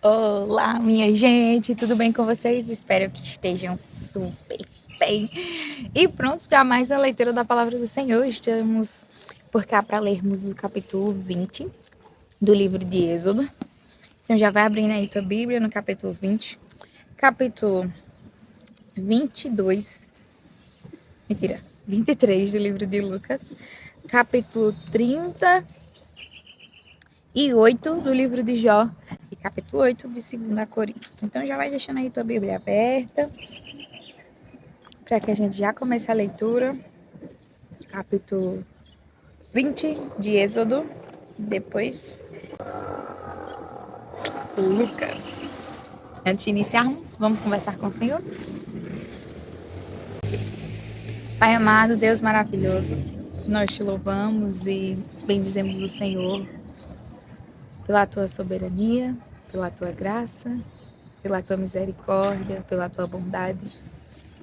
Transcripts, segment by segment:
Olá, minha gente, tudo bem com vocês? Espero que estejam super bem e prontos para mais uma leitura da Palavra do Senhor. Estamos por cá para lermos o capítulo 20 do livro de Êxodo. Então já vai abrindo aí tua Bíblia no capítulo 20, capítulo 22, mentira, 23 do livro de Lucas, capítulo 38 do livro de Jó e capítulo 8 de 2 Coríntios. Então já vai deixando aí tua Bíblia aberta para que a gente já comece a leitura. Capítulo 20 de Êxodo, depois Lucas. Antes de iniciarmos, vamos conversar com o Senhor. Pai amado, Deus maravilhoso, nós te louvamos e bendizemos o Senhor pela tua soberania, pela tua graça, pela tua misericórdia, pela tua bondade,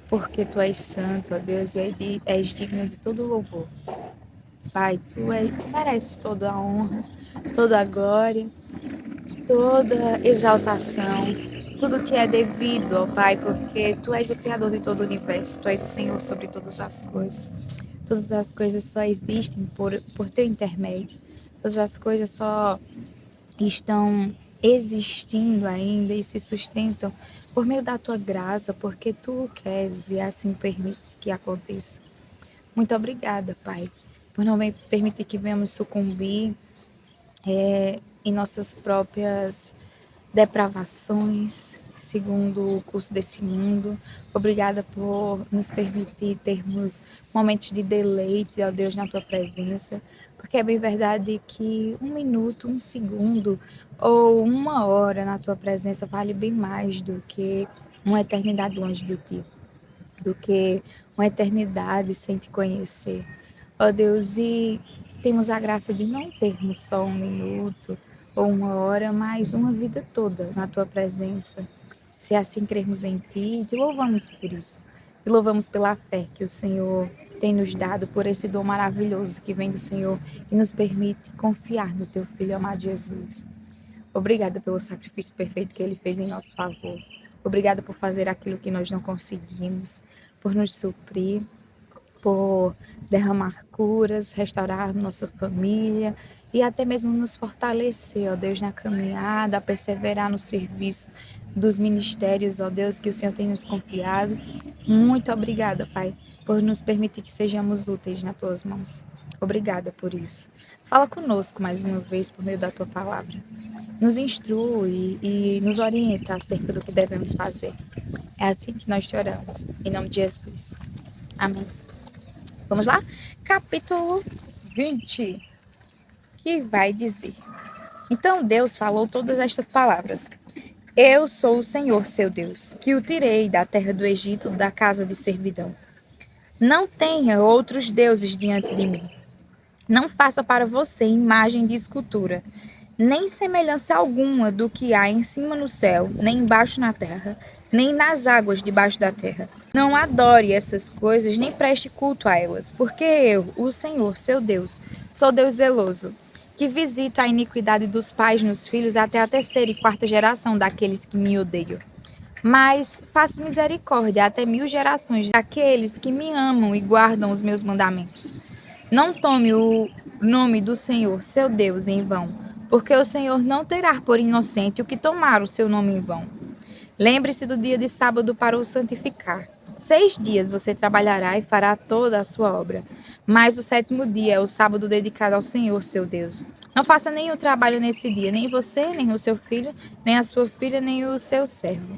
porque tu és santo, ó Deus, e és digno de todo louvor. Pai, tu mereces toda a honra, toda a glória, toda exaltação, tudo que é devido ao Pai, porque tu és o Criador de todo o universo, tu és o Senhor sobre todas as coisas. Todas as coisas só existem por teu intermédio. Todas as coisas só estão existindo ainda e se sustentam por meio da tua graça, porque tu o queres e assim permites que aconteça. Muito obrigada, Pai, por não permitir que venhamos sucumbir em nossas próprias depravações, segundo o curso desse mundo. Obrigada por nos permitir termos momentos de deleite, ó Deus, na tua presença, porque é bem verdade que 1 minuto, 1 segundo ou 1 hora na tua presença vale bem mais do que uma eternidade longe de ti, do que uma eternidade sem te conhecer. Ó Deus, e temos a graça de não termos só 1 minuto ou 1 hora, mas uma vida toda na tua presença. Se assim crermos em ti, te louvamos por isso. Te louvamos pela fé que o Senhor tem nos dado, por esse dom maravilhoso que vem do Senhor e nos permite confiar no teu Filho amado Jesus. Obrigada pelo sacrifício perfeito que ele fez em nosso favor. Obrigada por fazer aquilo que nós não conseguimos, por nos suprir, por derramar curas, restaurar nossa família e até mesmo nos fortalecer, ó Deus, na caminhada, perseverar no serviço dos ministérios, ó Deus, que o Senhor tem nos confiado. Muito obrigada, Pai, por nos permitir que sejamos úteis nas tuas mãos. Obrigada por isso. Fala conosco mais uma vez por meio da tua palavra. Nos instrui e nos orienta acerca do que devemos fazer. É assim que nós te oramos. Em nome de Jesus. Amém. Vamos lá? Capítulo 20, que vai dizer: Então Deus falou todas estas palavras. Eu sou o Senhor, seu Deus, que o tirei da terra do Egito, da casa de servidão. Não tenha outros deuses diante de mim. Não faça para você imagem de escultura, nem semelhança alguma do que há em cima no céu, nem embaixo na terra, nem nas águas debaixo da terra. Não adore essas coisas, nem preste culto a elas, porque eu, o Senhor, seu Deus, sou Deus zeloso, que visito a iniquidade dos pais nos filhos até a terceira e quarta geração daqueles que me odeiam. Mas faço misericórdia até 1000 gerações daqueles que me amam e guardam os meus mandamentos. Não tome o nome do Senhor, seu Deus, em vão, porque o Senhor não terá por inocente o que tomar o seu nome em vão. Lembre-se do dia de sábado para o santificar. 6 dias você trabalhará e fará toda a sua obra. Mas o sétimo dia é o sábado dedicado ao Senhor, seu Deus. Não faça nenhum trabalho nesse dia, nem você, nem o seu filho, nem a sua filha, nem o seu servo,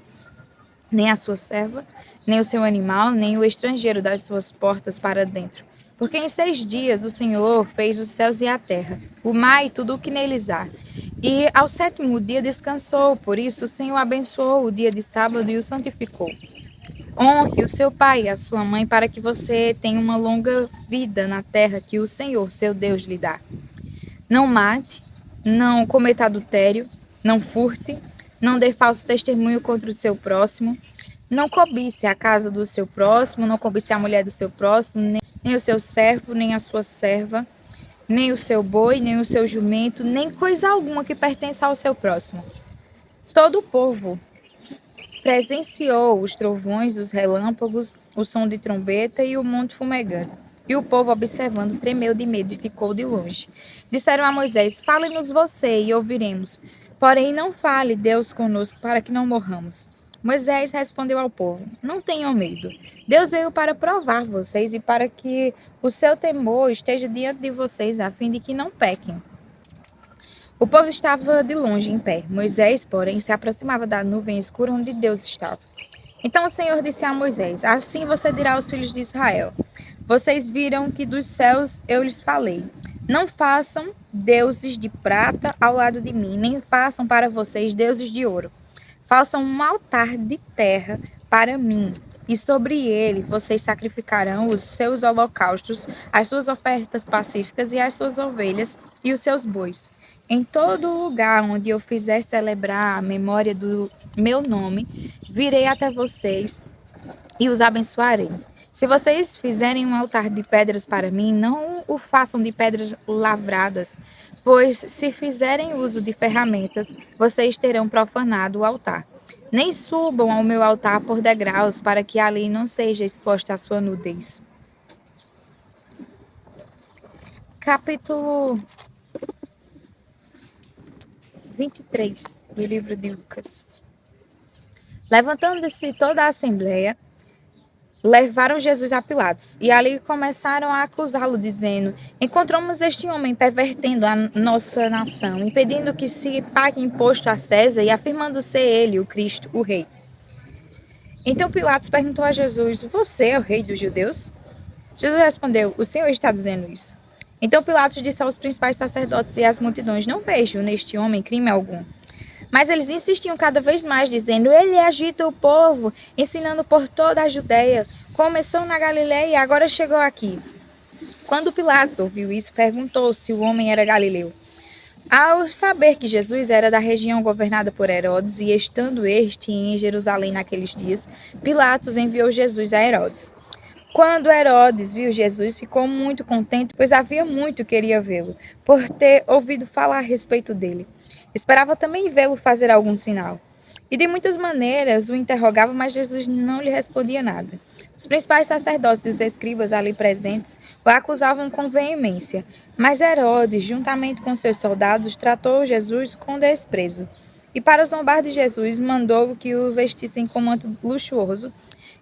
nem a sua serva, nem o seu animal, nem o estrangeiro das suas portas para dentro. Porque em 6 dias o Senhor fez os céus e a terra, o mar e tudo o que neles há. E ao sétimo dia descansou, por isso o Senhor abençoou o dia de sábado e o santificou. Honre o seu pai e a sua mãe para que você tenha uma longa vida na terra que o Senhor, seu Deus, lhe dá. Não mate, não cometa adultério, não furte, não dê falso testemunho contra o seu próximo, não cobice a casa do seu próximo, não cobice a mulher do seu próximo, nem o seu servo, nem a sua serva, nem o seu boi, nem o seu jumento, nem coisa alguma que pertença ao seu próximo. Todo o povo presenciou os trovões, os relâmpagos, o som de trombeta e o monte fumegante. E o povo, observando, tremeu de medo e ficou de longe. Disseram a Moisés: Fale-nos você e ouviremos. Porém, não fale Deus conosco para que não morramos. Moisés respondeu ao povo: Não tenham medo. Deus veio para provar vocês e para que o seu temor esteja diante de vocês, a fim de que não pequem. O povo estava de longe em pé. Moisés, porém, se aproximava da nuvem escura onde Deus estava. Então o Senhor disse a Moisés: Assim você dirá aos filhos de Israel: Vocês viram que dos céus eu lhes falei. Não façam deuses de prata ao lado de mim, nem façam para vocês deuses de ouro. Façam um altar de terra para mim, e sobre ele vocês sacrificarão os seus holocaustos, as suas ofertas pacíficas e as suas ovelhas e os seus bois. Em todo lugar onde eu fizer celebrar a memória do meu nome, virei até vocês e os abençoarei. Se vocês fizerem um altar de pedras para mim, não o façam de pedras lavradas, pois se fizerem uso de ferramentas, vocês terão profanado o altar. Nem subam ao meu altar por degraus, para que ali não seja exposta a sua nudez. Capítulo 23 do livro de Lucas. Levantando-se toda a assembleia, levaram Jesus a Pilatos, e ali começaram a acusá-lo, dizendo: Encontramos este homem pervertendo a nossa nação, impedindo que se pague imposto a César e afirmando ser ele o Cristo, o rei. Então Pilatos perguntou a Jesus: Você é o rei dos judeus? Jesus respondeu: O Senhor está dizendo isso. Então Pilatos disse aos principais sacerdotes e às multidões: Não vejo neste homem crime algum. Mas eles insistiam cada vez mais, dizendo: Ele agita o povo, ensinando por toda a Judeia. Começou na Galileia e agora chegou aqui. Quando Pilatos ouviu isso, perguntou se o homem era galileu. Ao saber que Jesus era da região governada por Herodes e estando este em Jerusalém naqueles dias, Pilatos enviou Jesus a Herodes. Quando Herodes viu Jesus, ficou muito contente, pois havia muito queria vê-lo, por ter ouvido falar a respeito dele. Esperava também vê-lo fazer algum sinal. E de muitas maneiras o interrogava, mas Jesus não lhe respondia nada. Os principais sacerdotes e os escribas ali presentes o acusavam com veemência, mas Herodes, juntamente com seus soldados, tratou Jesus com desprezo. E para zombar de Jesus, mandou que o vestissem com manto luxuoso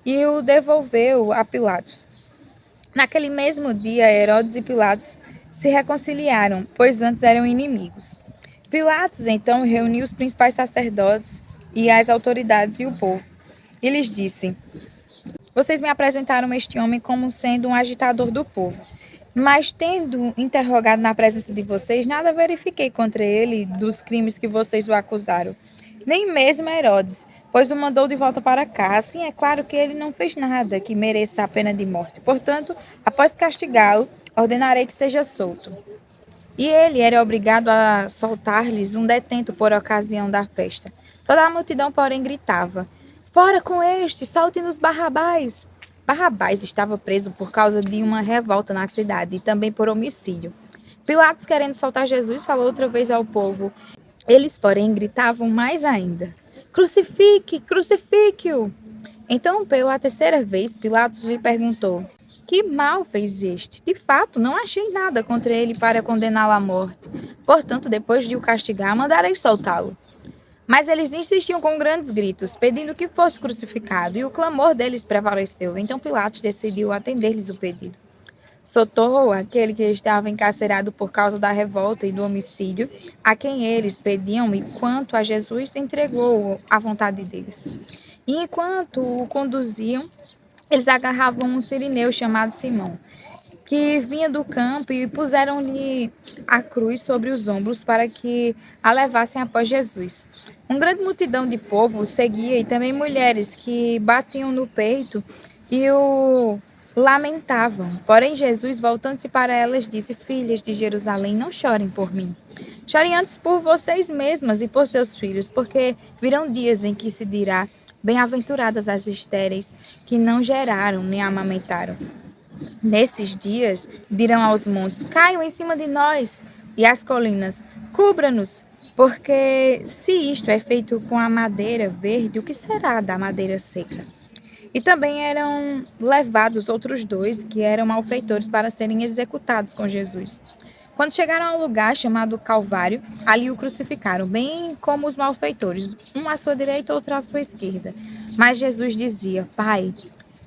e o devolveu a Pilatos. Naquele mesmo dia, Herodes e Pilatos se reconciliaram, pois antes eram inimigos. Pilatos, então, reuniu os principais sacerdotes e as autoridades e o povo, e lhes disse: Vocês me apresentaram este homem como sendo um agitador do povo. Mas, tendo interrogado na presença de vocês, nada verifiquei contra ele dos crimes que vocês o acusaram. Nem mesmo Herodes, pois o mandou de volta para cá. Assim, é claro que ele não fez nada que mereça a pena de morte. Portanto, após castigá-lo, ordenarei que seja solto. E ele era obrigado a soltar-lhes um detento por ocasião da festa. Toda a multidão, porém, gritava: Fora com este, solte-nos Barrabás! Barrabás estava preso por causa de uma revolta na cidade e também por homicídio. Pilatos, querendo soltar Jesus, falou outra vez ao povo. Eles, porém, gritavam mais ainda: Crucifique! Crucifique-o! Então, pela terceira vez, Pilatos lhe perguntou: Que mal fez este? De fato, não achei nada contra ele para condená-lo à morte. Portanto, depois de o castigar, mandarei soltá-lo. Mas eles insistiam com grandes gritos, pedindo que fosse crucificado, e o clamor deles prevaleceu. Então Pilatos decidiu atender-lhes o pedido. Soltou aquele que estava encarcerado por causa da revolta e do homicídio, a quem eles pediam, e quanto a Jesus entregou à vontade deles. E enquanto o conduziam, eles agarravam um sirineu chamado Simão, que vinha do campo, e puseram-lhe a cruz sobre os ombros para que a levassem após Jesus. Uma grande multidão de povo o seguia, e também mulheres que batiam no peito e o lamentavam. Porém, Jesus, voltando-se para elas, disse: Filhas de Jerusalém, não chorem por mim. Chorem antes por vocês mesmas e por seus filhos, porque virão dias em que se dirá: Bem-aventuradas as estéreis, que não geraram nem amamentaram. Nesses dias dirão aos montes: Caiam em cima de nós, e às colinas: Cubra-nos. Porque se isto é feito com a madeira verde, o que será da madeira seca? E também eram levados outros dois que eram malfeitores para serem executados com Jesus. Quando chegaram a um lugar chamado Calvário, ali o crucificaram, bem como os malfeitores, um à sua direita e outro à sua esquerda. Mas Jesus dizia: Pai,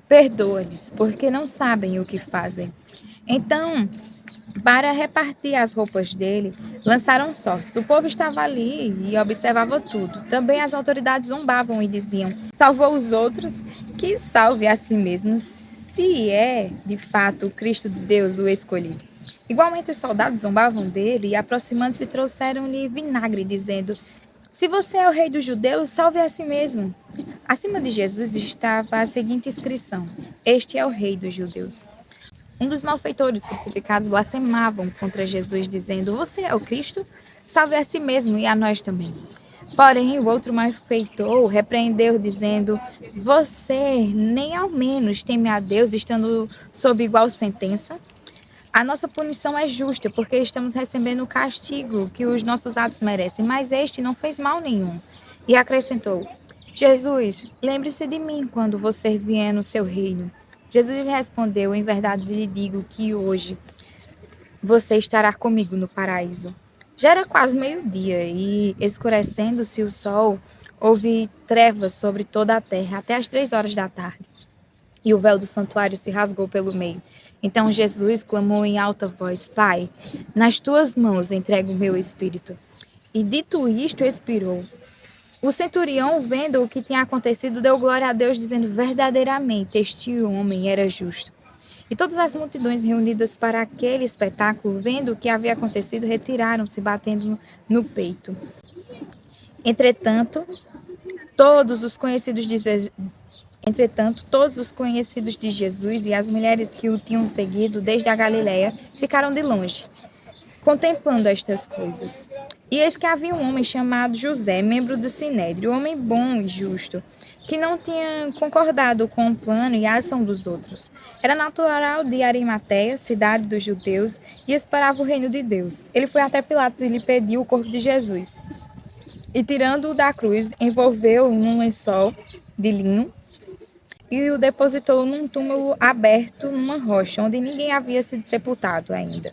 perdoa-lhes, porque não sabem o que fazem. Então, para repartir as roupas dele, lançaram sortes. O povo estava ali e observava tudo. Também as autoridades zombavam e diziam: salvou os outros, que salve a si mesmo, se é, de fato, o Cristo de Deus o escolhido. Igualmente os soldados zombavam dele e, aproximando-se, trouxeram-lhe vinagre, dizendo: se você é o rei dos judeus, salve a si mesmo. Acima de Jesus estava a seguinte inscrição: este é o rei dos judeus. Um dos malfeitores crucificados blasfemavam contra Jesus, dizendo: você é o Cristo? Salve a si mesmo e a nós também. Porém, o outro malfeitor repreendeu, dizendo: você nem ao menos teme a Deus, estando sob igual sentença? A nossa punição é justa, porque estamos recebendo o castigo que os nossos atos merecem, mas este não fez mal nenhum. E acrescentou: Jesus, lembre-se de mim quando você vier no seu reino. Jesus lhe respondeu: em verdade lhe digo que hoje você estará comigo no paraíso. Já era quase meio-dia e, escurecendo-se o sol, houve trevas sobre toda a terra até as 3 horas da tarde. E o véu do santuário se rasgou pelo meio. Então Jesus clamou em alta voz: Pai, nas tuas mãos entrego o meu espírito. E dito isto, expirou. O centurião, vendo o que tinha acontecido, deu glória a Deus, dizendo: verdadeiramente este homem era justo. E todas as multidões reunidas para aquele espetáculo, vendo o que havia acontecido, retiraram-se, batendo no peito. Entretanto, todos os conhecidos de Jesus e as mulheres que o tinham seguido desde a Galiléia ficaram de longe, contemplando estas coisas. E eis que havia um homem chamado José, membro do Sinédrio, homem bom e justo, que não tinha concordado com o plano e a ação dos outros. Era natural de Arimateia, cidade dos judeus, e esperava o reino de Deus. Ele foi até Pilatos e lhe pediu o corpo de Jesus. E tirando-o da cruz, envolveu-o num lençol de linho e o depositou num túmulo aberto numa rocha, onde ninguém havia sido sepultado ainda.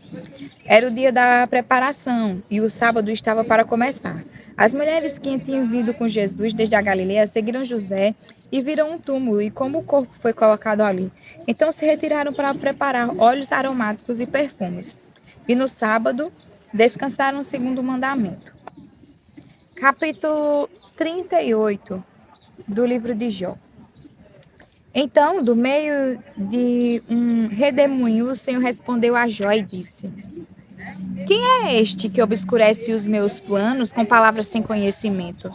Era o dia da preparação e o sábado estava para começar. As mulheres que tinham vindo com Jesus desde a Galileia seguiram José e viram um túmulo e como o corpo foi colocado ali. Então se retiraram para preparar óleos aromáticos e perfumes. E no sábado descansaram segundo o mandamento. Capítulo 38 do livro de Jó. Então, do meio de um redemoinho, o Senhor respondeu a Jó e disse: quem é este que obscurece os meus planos com palavras sem conhecimento?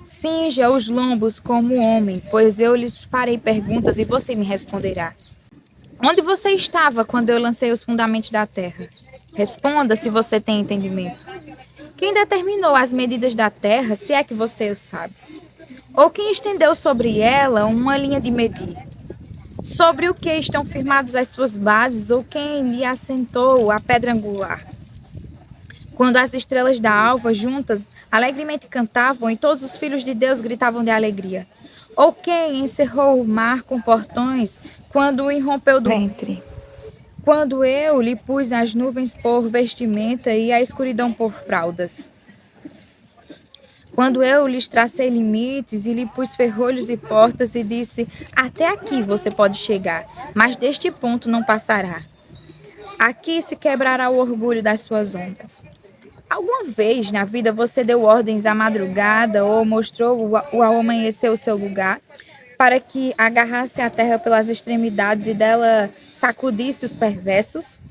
Cinja os lombos como homem, pois eu lhes farei perguntas e você me responderá. Onde você estava quando eu lancei os fundamentos da terra? Responda se você tem entendimento. Quem determinou as medidas da terra, se é que você o sabe? Ou quem estendeu sobre ela uma linha de medir? Sobre o que estão firmadas as suas bases, ou quem lhe assentou a pedra angular? Quando as estrelas da alva juntas alegremente cantavam e todos os filhos de Deus gritavam de alegria? Ou quem encerrou o mar com portões quando o irrompeu do ventre? Quando eu lhe pus as nuvens por vestimenta e a escuridão por fraldas? Quando eu lhes tracei limites e lhe pus ferrolhos e portas e disse: até aqui você pode chegar, mas deste ponto não passará. Aqui se quebrará o orgulho das suas ondas. Alguma vez na vida você deu ordens à madrugada ou mostrou ao amanhecer o seu lugar para que agarrasse a terra pelas extremidades e dela sacudisse os perversos?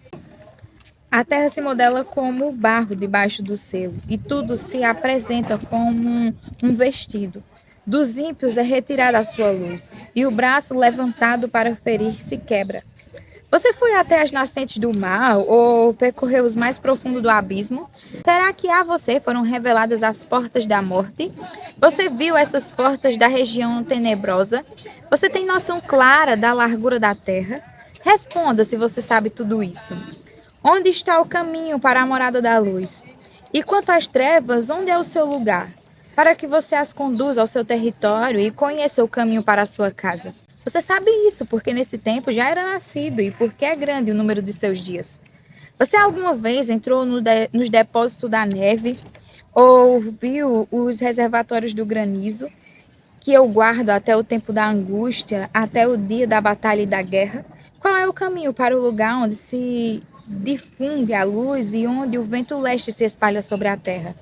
A terra se modela como o barro debaixo do selo, e tudo se apresenta como um vestido. Dos ímpios é retirada a sua luz, e o braço levantado para ferir se quebra. Você foi até as nascentes do mar, ou percorreu os mais profundos do abismo? Será que a você foram reveladas as portas da morte? Você viu essas portas da região tenebrosa? Você tem noção clara da largura da terra? Responda se você sabe tudo isso. Onde está o caminho para a morada da luz? E quanto às trevas, onde é o seu lugar? Para que você as conduza ao seu território e conheça o caminho para a sua casa. Você sabe isso porque nesse tempo já era nascido e porque é grande o número de seus dias. Você alguma vez entrou nos depósitos da neve ou viu os reservatórios do granizo, que eu guardo até o tempo da angústia, até o dia da batalha e da guerra? Qual é o caminho para o lugar onde se difunde a luz e onde o vento leste se espalha sobre a terra?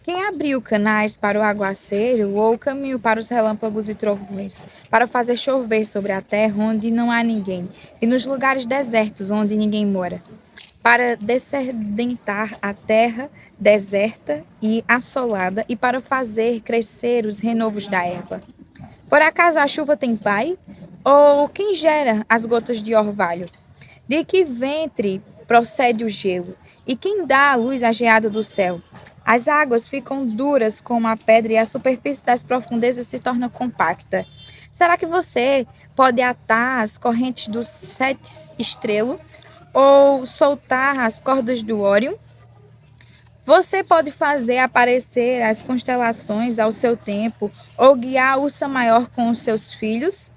Quem abriu canais para o aguaceiro ou o caminho para os relâmpagos e trovões, para fazer chover sobre a terra onde não há ninguém, e nos lugares desertos onde ninguém mora? Para dessedentar a terra deserta e assolada e para fazer crescer os renovos da erva. Por acaso a chuva tem pai? Ou quem gera as gotas de orvalho? De que ventre procede o gelo? E quem dá a luz à geada do céu? As águas ficam duras como a pedra e a superfície das profundezas se torna compacta. Será que você pode atar as correntes dos sete estrelos ou soltar as cordas do Órion? Você pode fazer aparecer as constelações ao seu tempo ou guiar a ursa maior com os seus filhos?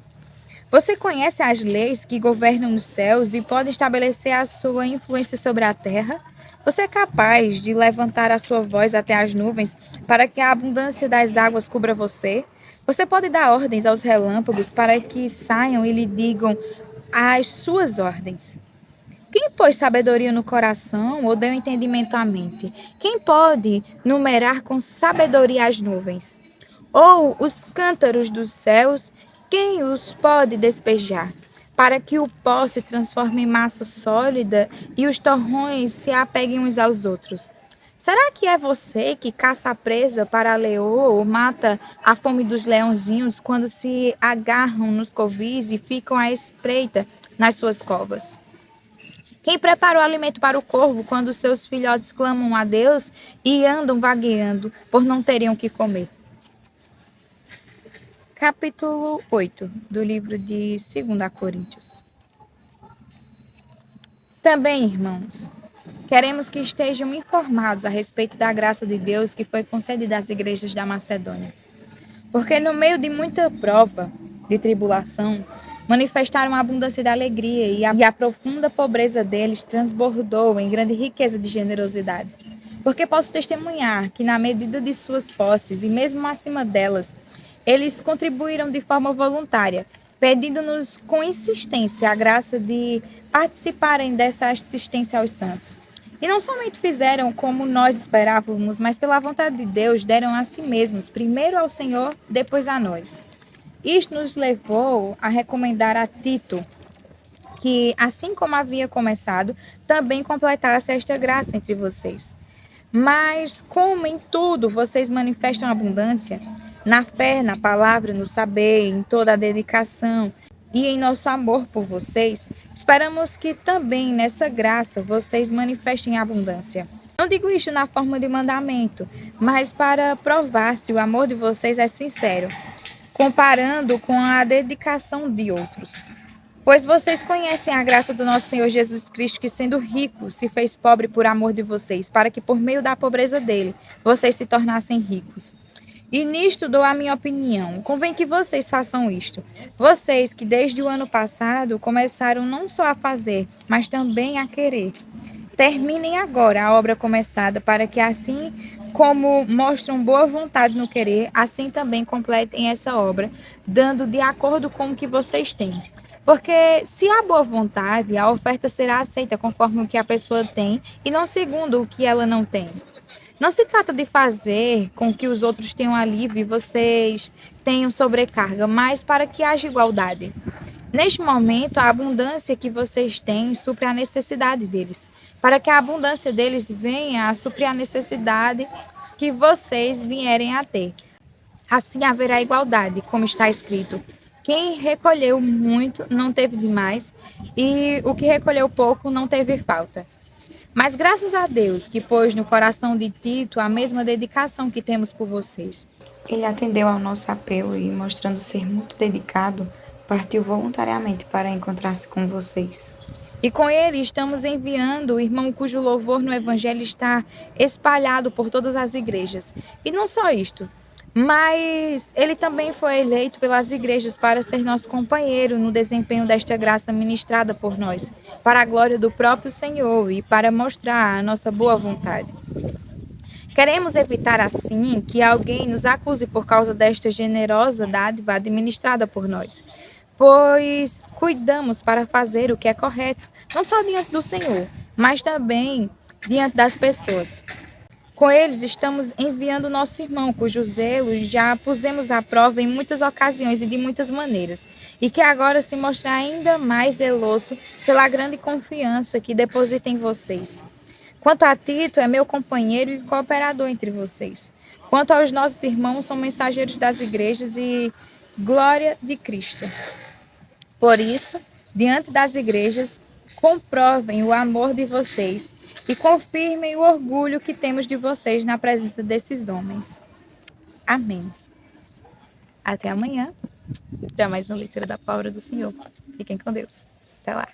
Você conhece as leis que governam os céus e pode estabelecer a sua influência sobre a terra? Você é capaz de levantar a sua voz até as nuvens para que a abundância das águas cubra você? Você pode dar ordens aos relâmpagos para que saiam e lhe digam as suas ordens. Quem pôs sabedoria no coração ou deu entendimento à mente? Quem pode numerar com sabedoria as nuvens? Ou os cântaros dos céus, quem os pode despejar? Para que o pó se transforme em massa sólida e os torrões se apeguem uns aos outros. Será que é você que caça a presa para a leoa ou mata a fome dos leãozinhos quando se agarram nos covis e ficam à espreita nas suas covas? Quem prepara o alimento para o corvo quando seus filhotes clamam a Deus e andam vagueando por não terem o que comer? Capítulo 8 do livro de 2 Coríntios. Também, irmãos, queremos que estejam informados a respeito da graça de Deus que foi concedida às igrejas da Macedônia. Porque no meio de muita prova, de tribulação, manifestaram a abundância da alegria e a profunda pobreza deles transbordou em grande riqueza de generosidade. Porque posso testemunhar que na medida de suas posses e mesmo acima delas, eles contribuíram de forma voluntária, pedindo-nos com insistência a graça de participarem dessa assistência aos santos. E não somente fizeram como nós esperávamos, mas pela vontade de Deus deram a si mesmos, primeiro ao Senhor, depois a nós. Isto nos levou a recomendar a Tito que, assim como havia começado, também completasse esta graça entre vocês. Mas, como em tudo vocês manifestam abundância, na fé, na palavra, no saber, em toda a dedicação e em nosso amor por vocês, esperamos que também nessa graça vocês manifestem abundância. Não digo isto na forma de mandamento, mas para provar se o amor de vocês é sincero, comparando com a dedicação de outros. Pois vocês conhecem a graça do nosso Senhor Jesus Cristo, que sendo rico, se fez pobre por amor de vocês, para que por meio da pobreza dele, vocês se tornassem ricos. E nisto dou a minha opinião. Convém que vocês façam isto. Vocês que desde o ano passado começaram não só a fazer, mas também a querer. Terminem agora a obra começada, para que assim como mostram boa vontade no querer, assim também completem essa obra, dando de acordo com o que vocês têm. Porque se há boa vontade, a oferta será aceita conforme o que a pessoa tem e não segundo o que ela não tem. Não se trata de fazer com que os outros tenham alívio e vocês tenham sobrecarga, mas para que haja igualdade. Neste momento, a abundância que vocês têm supre a necessidade deles, para que a abundância deles venha a suprir a necessidade que vocês vierem a ter. Assim haverá igualdade, como está escrito. Quem recolheu muito não teve demais, e o que recolheu pouco não teve falta. Mas graças a Deus que pôs no coração de Tito a mesma dedicação que temos por vocês. Ele atendeu ao nosso apelo e, mostrando ser muito dedicado, partiu voluntariamente para encontrar-se com vocês. E com ele estamos enviando o irmão cujo louvor no Evangelho está espalhado por todas as igrejas. E não só isto, mas ele também foi eleito pelas igrejas para ser nosso companheiro no desempenho desta graça ministrada por nós, para a glória do próprio Senhor e para mostrar a nossa boa vontade. Queremos evitar, assim, que alguém nos acuse por causa desta generosa dádiva administrada por nós, pois cuidamos para fazer o que é correto, não só diante do Senhor, mas também diante das pessoas. Com eles estamos enviando nosso irmão, cujo zelo já pusemos à prova em muitas ocasiões e de muitas maneiras, e que agora se mostra ainda mais zeloso pela grande confiança que deposita em vocês. Quanto a Tito, é meu companheiro e cooperador entre vocês. Quanto aos nossos irmãos, são mensageiros das igrejas e glória de Cristo. Por isso, diante das igrejas, comprovem o amor de vocês e confirmem o orgulho que temos de vocês na presença desses homens. Amém. Até amanhã, para mais uma leitura da palavra do Senhor. Fiquem com Deus. Até lá.